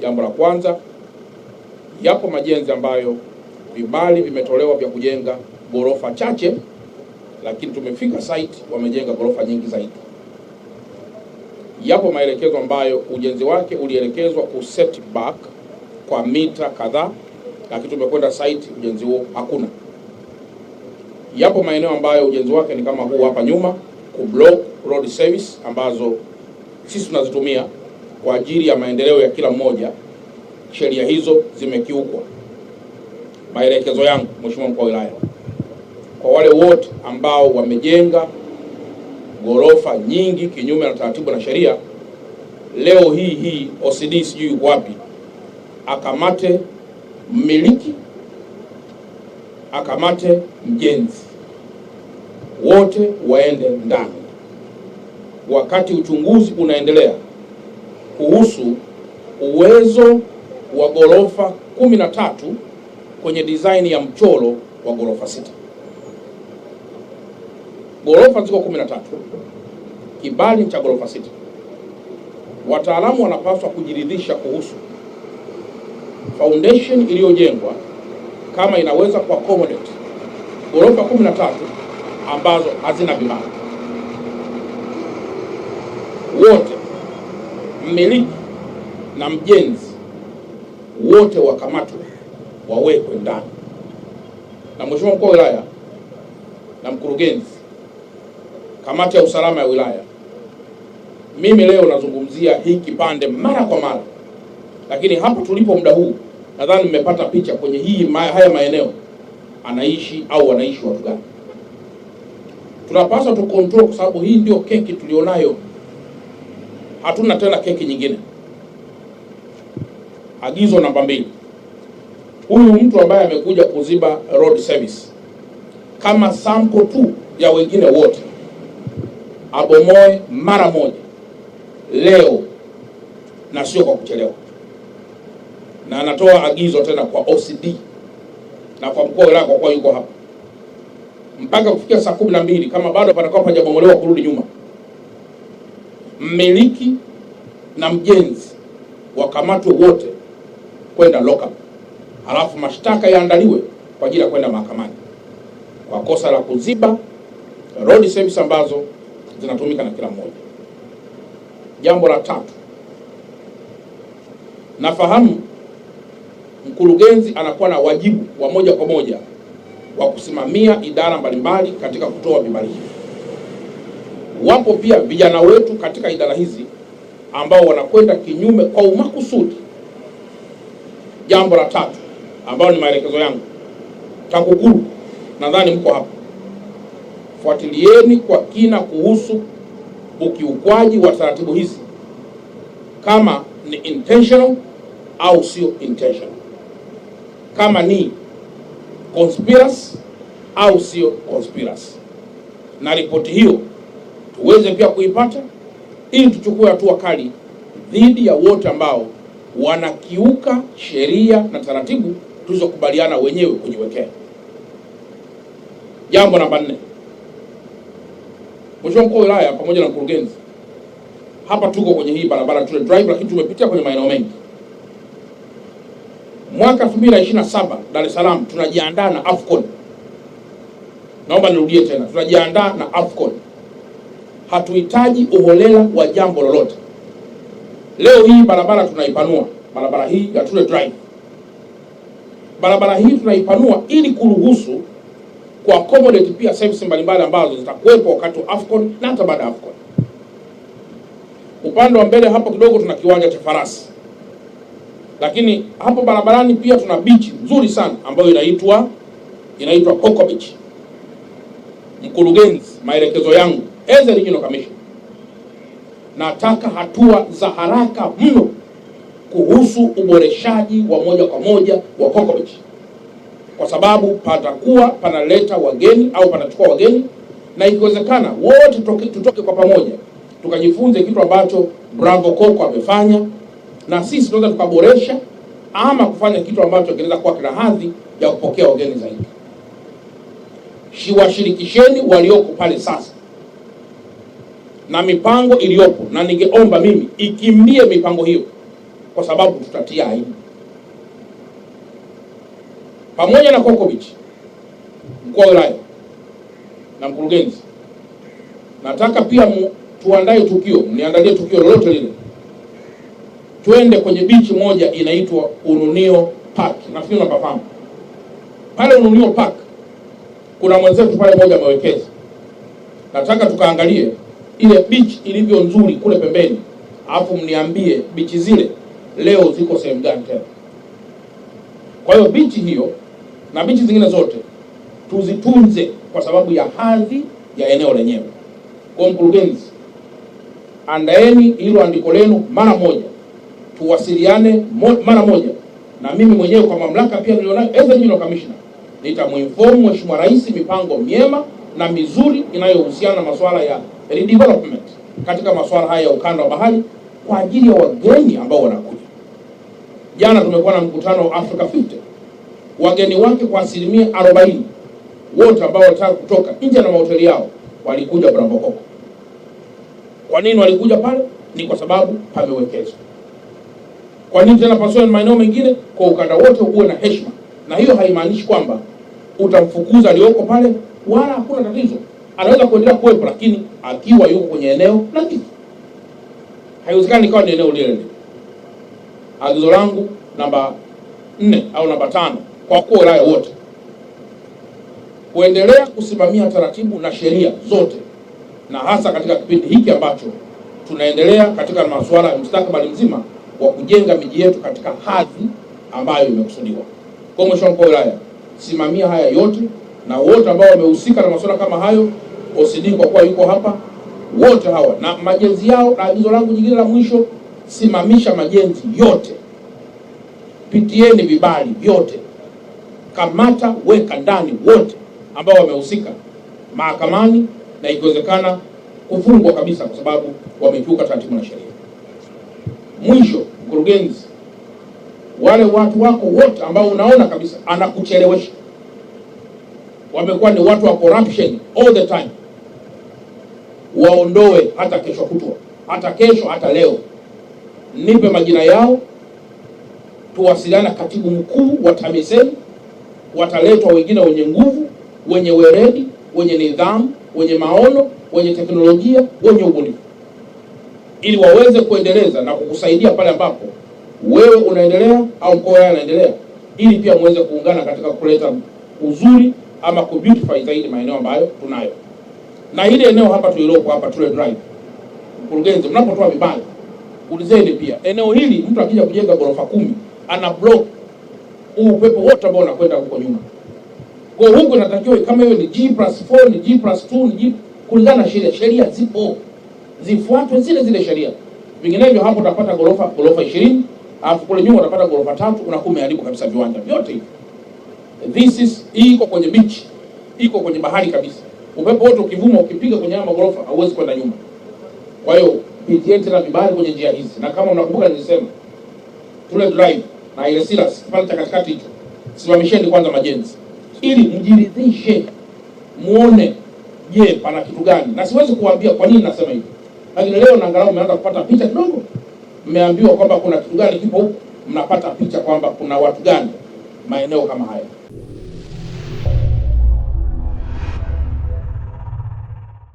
Jambo la kwanza, yapo majenzi ambayo vibali vimetolewa vya kujenga ghorofa chache, lakini tumefika site wamejenga ghorofa nyingi zaidi. Yapo maelekezo ambayo ujenzi wake ulielekezwa ku set back kwa mita kadhaa, lakini tumekwenda site ujenzi huo hakuna. Yapo maeneo ambayo ujenzi wake ni kama huu hapa nyuma, ku block road service ambazo sisi tunazitumia kwa ajili ya maendeleo ya kila mmoja. Sheria hizo zimekiukwa. Maelekezo yangu Mheshimiwa Mkuu wa Wilaya, kwa wale wote ambao wamejenga ghorofa nyingi kinyume na taratibu na sheria, leo hii OCD sijui yuko wapi, akamate mmiliki, akamate mjenzi, wote waende ndani wakati uchunguzi unaendelea kuhusu uwezo wa ghorofa 13 kwenye design ya mchoro wa ghorofa 6. Ghorofa ziko 13, kibali cha ghorofa 6. Wataalamu wanapaswa kujiridhisha kuhusu foundation iliyojengwa kama inaweza ku accommodate ghorofa 13 ambazo hazina vibali. Wote mmiliki na mjenzi wote wakamatwe, wawekwe ndani. Na Mheshimiwa Mkuu wa Wilaya na mkurugenzi, kamati ya usalama ya wilaya, mimi leo nazungumzia hii kipande mara kwa mara, lakini hapa tulipo muda huu nadhani mmepata picha kwenye haya maeneo anaishi au wanaishi watu gani. Tunapaswa tu control, kwa sababu hii ndio keki tulionayo, hatuna tena keki nyingine. Agizo namba 2, huyu mtu ambaye amekuja kuziba road service kama sample tu ya wengine wote, abomoe mara moja leo na sio kwa kuchelewa. Na anatoa agizo tena kwa OCD na kwa mkuu wa wilaya, kwa kuwa yuko hapa, mpaka kufikia saa 12 kama bado patakuwa hajabomolewa kurudi nyuma, mmiliki na mjenzi wakamatwe wote kwenda lock up, halafu mashtaka yaandaliwe kwa ajili ya kwenda mahakamani kwa kosa la kuziba road service ambazo zinatumika na kila mmoja. Jambo la 3, nafahamu mkurugenzi anakuwa na wajibu wa moja kwa moja wa kusimamia idara mbalimbali katika kutoa vibali hivi. Wapo pia vijana wetu katika idara hizi ambao wanakwenda kinyume kwa umakusudi. Jambo la 3 ambalo ni maelekezo yangu, TAKUKURU, nadhani mko hapa, fuatilieni kwa kina kuhusu ukiukwaji wa taratibu hizi, kama ni intentional au sio intentional, kama ni conspiracy au sio conspiracy, na ripoti hiyo tuweze pia kuipata ili tuchukue hatua kali dhidi ya wote ambao wanakiuka sheria na taratibu tulizokubaliana wenyewe kujiwekea. Jambo namba 4, Mheshimiwa Mkuu wa Wilaya pamoja na mkurugenzi, hapa tuko kwenye hii barabara Tule Drive, lakini tumepitia kwenye maeneo mengi. Mwaka 2027 Dar es Salaam tunajiandaa na AFCON. Naomba nirudie tena, tunajiandaa na AFCON. Hatuhitaji uholela wa jambo lolote. Leo hii barabara tunaipanua, barabara hii ya Tule Drive. Barabara hii tunaipanua ili kuruhusu kwa accommodate pia services mbalimbali ambazo zitakuwepo wakati wa AFCON na hata baada ya AFCON. Upande wa mbele hapo kidogo tuna kiwanja cha farasi, lakini hapo barabarani pia tuna beach nzuri sana ambayo inaitwa Coco Beach. Mkurugenzi, maelekezo yangu as a regional commission, nataka hatua za haraka mno kuhusu uboreshaji wa moja kwa moja wa Coco Beach, kwa sababu patakuwa panaleta wageni au panachukua wageni, na ikiwezekana wote tutoke kwa pamoja tukajifunze kitu ambacho Bravo Coco amefanya, na sisi tunaweza tukaboresha ama kufanya kitu ambacho kinaweza kuwa kina hadhi ya kupokea wageni zaidi. Washirikisheni walioko pale sasa na mipango iliyopo, na ningeomba mimi ikimbie mipango hiyo kwa sababu tutatia aibu. Pamoja na Coco Beach, mkuu wa wilaya na mkurugenzi, nataka pia tuandae tukio, mniandalie tukio lolote lile, twende kwenye beach moja inaitwa Ununio Park. Nafikiri unapafahamu. Pale Ununio Park kuna mwenzetu pale mmoja amewekeza. Nataka tukaangalie ile beach ilivyo nzuri kule pembeni, alafu mniambie beach zile leo ziko sehemu gani tena. Kwa hiyo beach hiyo na beach zingine zote tuzitunze kwa sababu ya hadhi ya eneo lenyewe. Kwa mkurugenzi, andaeni hilo andiko lenu mara moja, tuwasiliane mara moja, na mimi mwenyewe kwa mamlaka pia nilionayo as a regional commissioner nitamuinform Mheshimiwa Rais mipango miema na mizuri inayohusiana na masuala ya redevelopment katika masuala haya ya ukanda wa bahari kwa ajili ya wageni ambao wanakuja. Jana tumekuwa na mkutano wa Africa 50. Wageni wake kwa 40% wote ambao wanataka kutoka nje na mahoteli yao walikuja Bravo Coco. Kwa nini walikuja pale? Ni kwa sababu pamewekezwa. Kwa nini tena pasiwe na maeneo mengine? Kwa ukanda wote uwe na heshima. Na hiyo haimaanishi kwamba utamfukuza aliyoko pale, wala hakuna tatizo. Anaweza kuendelea kuwepo, lakini akiwa yuko kwenye eneo nadhifu. Haiwezekani ikawa ni eneo lile. Agizo langu namba 4 au namba 5 kwa wakuu wa wilaya wote, kuendelea kusimamia taratibu na sheria zote, na hasa katika kipindi hiki ambacho tunaendelea katika masuala ya mustakabali mzima wa kujenga miji yetu katika hadhi ambayo imekusudiwa. Kwa Mheshimiwa mkuu wa wilaya, simamia haya yote, na wote ambao wamehusika na masuala kama hayo, OCD kwa kuwa yuko hapa, wote hawa na majenzi yao. Na agizo langu jingine la mwisho, simamisha majenzi yote, pitieni vibali vyote, kamata, weka ndani wote ambao wamehusika mahakamani, na ikiwezekana kufungwa kabisa kwa sababu wamekiuka taratibu na sheria. Mwisho, mkurugenzi, wale watu wako wote ambao unaona kabisa anakuchelewesha, wamekuwa ni watu wa corruption all the time, waondoe hata kesho kutwa, hata kesho, hata leo. Nipe majina yao, tuwasiliana katibu mkuu wa TAMISEMI, wataletwa wengine wenye nguvu, wenye weledi, wenye nidhamu, wenye maono, wenye teknolojia, wenye ubunifu, ili waweze kuendeleza na kukusaidia pale ambapo wewe unaendelea au mkoa wao unaendelea, ili pia muweze kuungana katika kuleta uzuri ama kubeautify zaidi maeneo ambayo tunayo. Na ile eneo hapa tulilopo hapa Tule Drive, mkurugenzi, mnapotoa vibali ulizeni pia eneo hili, mtu akija kujenga ghorofa 10 ana block upepo wote ambao unakwenda huko nyuma. Kwa huko inatakiwa kama hiyo ni G+4, ni G+2, ni G, kulingana na sheria zipo, zifuatwe zile sheria. Vinginevyo hapo utapata ghorofa 20, alafu kule nyuma utapata ghorofa 3, unakuwa umeharibu kabisa viwanja vyote hivi. Iko kwenye beach, iko kwenye bahari kabisa. Upepo wote ukivuma ukipiga kwenye haya magorofa hauwezi kwenda nyuma. Kwa hiyo pitieni tena vibali kwenye njia hizi, na kama unakumbuka nilisema Tule Drive na ile Silas pale katikati hicho, simamisheni kwanza majenzi ili mjiridhishe, muone je, pana kitu gani. Na siwezi kuambia kwa nini nasema hivi, lakini leo na angalau mmeanza kupata picha kidogo, mmeambiwa kwamba kuna kitu gani kipo huko, mnapata picha kwamba kuna watu gani maeneo kama haya.